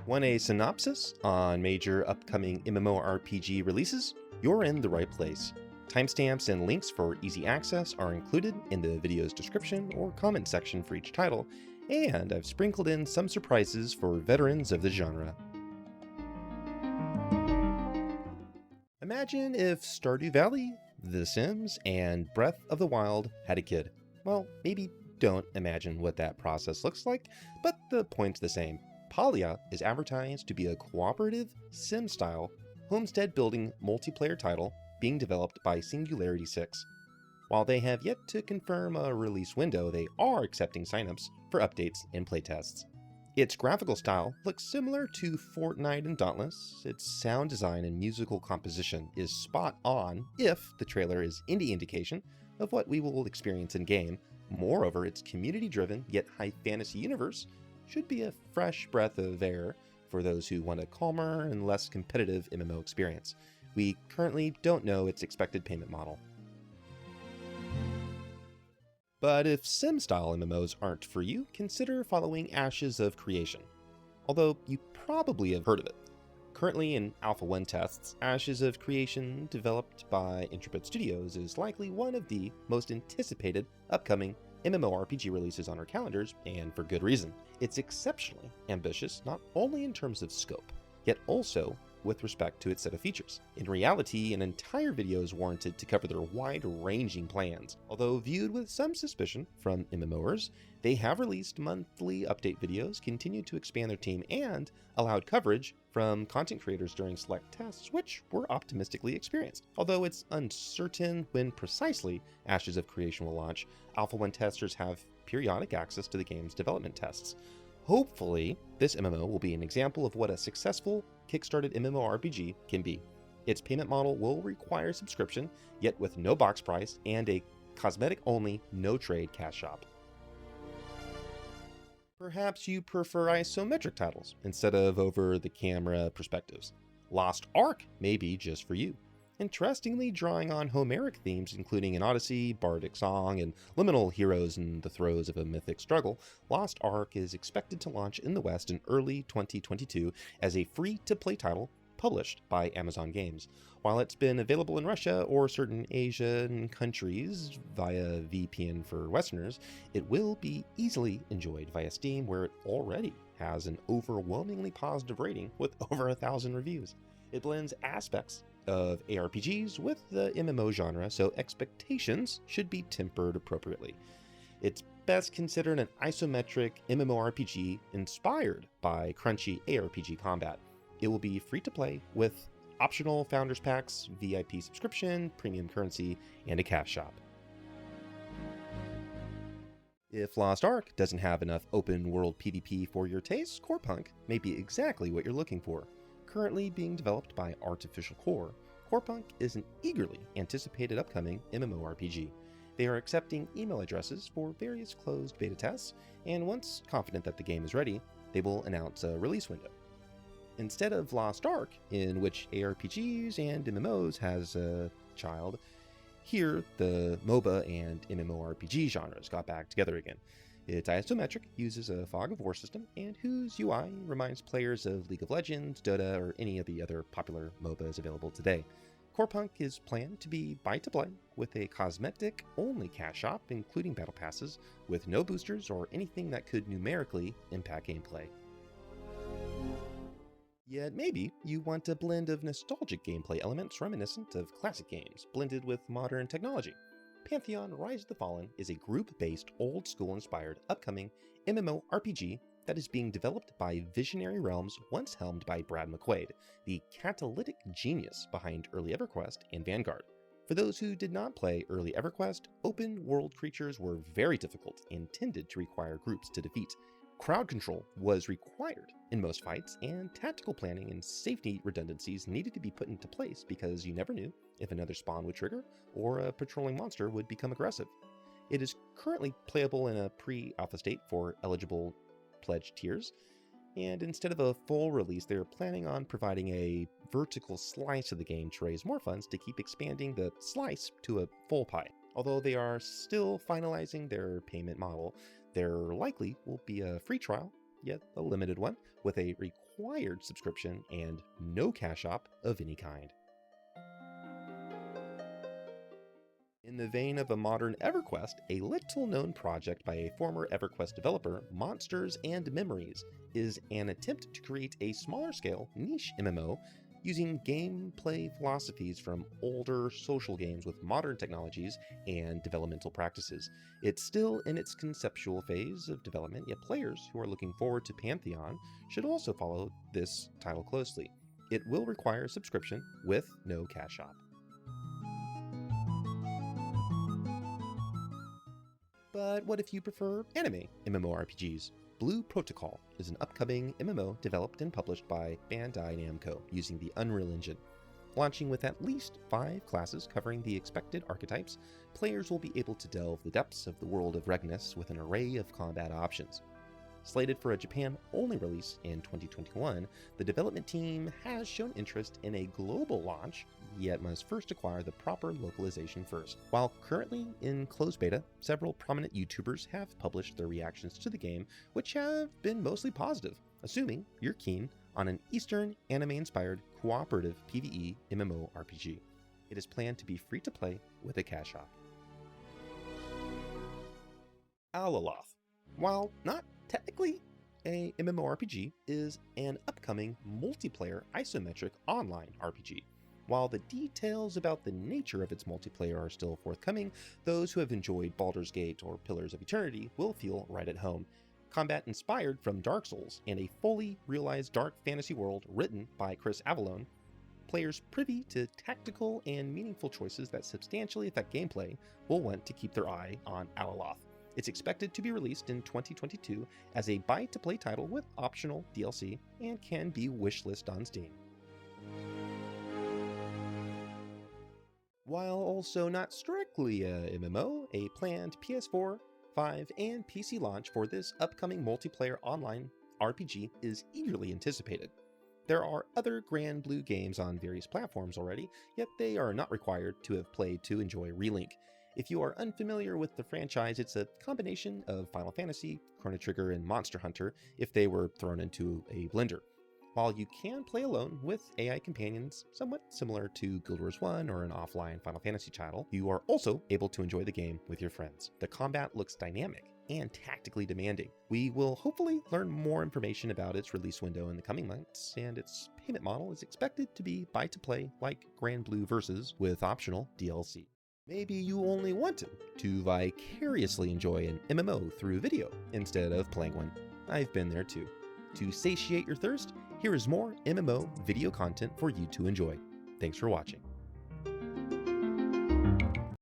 Want a synopsis on major upcoming MMORPG releases? You're in the right place. Timestamps and links for easy access are included in the video's description or comment section for each title, and I've sprinkled in some surprises for veterans of the genre. Imagine if Stardew Valley, The Sims, and Breath of the Wild had a kid. Well, maybe don't imagine what that process looks like, but the point's the same. Palia is advertised to be a cooperative, sim-style, homestead-building multiplayer title being developed by Singularity 6. While they have yet to confirm a release window, they are accepting signups for updates and playtests. Its graphical style looks similar to Fortnite and Dauntless. Its sound design and musical composition is spot on if the trailer is any indication of what we will experience in-game. Moreover, its community-driven yet high fantasy universe should be a fresh breath of air for those who want a calmer and less competitive MMO experience. We currently don't know its expected payment model. But if sim-style MMOs aren't for you, consider following Ashes of Creation, although you probably have heard of it. Currently in Alpha 1 tests, Ashes of Creation, developed by Intrepid Studios, is likely one of the most anticipated upcoming MMORPG releases on our calendars, and for good reason. It's exceptionally ambitious, not only in terms of scope, yet also with respect to its set of features. In reality, an entire video is warranted to cover their wide-ranging plans. Although viewed with some suspicion from MMOers, they have released monthly update videos, continued to expand their team, and allowed coverage from content creators during select tests, which were optimistically experienced. Although it's uncertain when precisely Ashes of Creation will launch, Alpha 1 testers have periodic access to the game's development tests. Hopefully, this MMO will be an example of what a successful kickstarted MMORPG can be. Its payment model will require subscription, yet with no box price, and a cosmetic-only, no-trade cash shop. Perhaps you prefer isometric titles instead of over-the-camera perspectives. Lost Ark may be just for you. Interestingly, drawing on Homeric themes including an Odyssey, bardic song, and liminal heroes in the throes of a mythic struggle, Lost Ark is expected to launch in the West in early 2022 as a free-to-play title published by Amazon Games. While it's been available in Russia or certain Asian countries via VPN for Westerners, it will be easily enjoyed via Steam, where it already has an overwhelmingly positive rating with over 1,000 reviews. It blends aspects of ARPGs with the MMO genre, so expectations should be tempered appropriately. It's best considered an isometric MMORPG inspired by crunchy ARPG combat. It will be free to play with optional Founders Packs, VIP subscription, premium currency, and a cash shop. If Lost Ark doesn't have enough open world PvP for your taste, CorePunk may be exactly what you're looking for. Currently being developed by Artificial Core, CorePunk is an eagerly anticipated upcoming MMORPG. They are accepting email addresses for various closed beta tests, and once confident that the game is ready, they will announce a release window. Instead of Lost Ark, in which ARPGs and MMOs has a child, here the MOBA and MMORPG genres got back together again. It's isometric, uses a fog of war system, and whose UI reminds players of League of Legends, Dota, or any of the other popular MOBAs available today. CorePunk is planned to be buy-to-play, with a cosmetic-only cash shop, including battle passes, with no boosters or anything that could numerically impact gameplay. Yet maybe you want a blend of nostalgic gameplay elements reminiscent of classic games, blended with modern technology. Pantheon Rise of the Fallen is a group-based, old-school-inspired, upcoming MMORPG that is being developed by Visionary Realms, once helmed by Brad McQuaid, the catalytic genius behind early EverQuest and Vanguard. For those who did not play early EverQuest, open-world creatures were very difficult and tended to require groups to defeat. Crowd control was required in most fights, and tactical planning and safety redundancies needed to be put into place because you never knew if another spawn would trigger or a patrolling monster would become aggressive. It is currently playable in a pre-alpha state for eligible pledge tiers, and instead of a full release, they're planning on providing a vertical slice of the game to raise more funds to keep expanding the slice to a full pie. Although they are still finalizing their payment model, there likely will be a free trial, yet a limited one, with a required subscription and no cash op of any kind. In the vein of a modern EverQuest, a little-known project by a former EverQuest developer, Monsters and Memories, is an attempt to create a smaller-scale, niche MMO using gameplay philosophies from older social games with modern technologies and developmental practices. It's still in its conceptual phase of development, yet players who are looking forward to Pantheon should also follow this title closely. It will require subscription with no cash op. But what if you prefer anime MMORPGs? Blue Protocol is an upcoming MMO developed and published by Bandai Namco using the Unreal Engine. Launching with at least 5 classes covering the expected archetypes, players will be able to delve the depths of the world of Regnus with an array of combat options. Slated for a Japan-only release in 2021, the development team has shown interest in a global launch, yet must first acquire the proper localization first. While currently in closed beta, several prominent YouTubers have published their reactions to the game, which have been mostly positive, assuming you're keen on an Eastern anime-inspired cooperative PvE MMORPG. It is planned to be free to play with a cash op. Alaloth. While not technically a MMORPG, is an upcoming multiplayer isometric online RPG. While the details about the nature of its multiplayer are still forthcoming, those who have enjoyed Baldur's Gate or Pillars of Eternity will feel right at home. Combat inspired from Dark Souls and a fully realized dark fantasy world written by Chris Avellone, players privy to tactical and meaningful choices that substantially affect gameplay will want to keep their eye on Alaloth. It's expected to be released in 2022 as a buy-to-play title with optional DLC and can be wishlisted on Steam. While also not strictly a MMO, a planned PS4, 5, and PC launch for this upcoming multiplayer online RPG is eagerly anticipated. There are other Granblue games on various platforms already, yet they are not required to have played to enjoy Relink. If you are unfamiliar with the franchise, it's a combination of Final Fantasy, Chrono Trigger, and Monster Hunter if they were thrown into a blender. While you can play alone with AI companions, somewhat similar to Guild Wars 1 or an offline Final Fantasy title, you are also able to enjoy the game with your friends. The combat looks dynamic and tactically demanding. We will hopefully learn more information about its release window in the coming months, and its payment model is expected to be buy-to-play like Granblue Versus with optional DLC. Maybe you only wanted to vicariously enjoy an MMO through video instead of playing one. I've been there too. To satiate your thirst, here is more MMO video content for you to enjoy. Thanks for watching.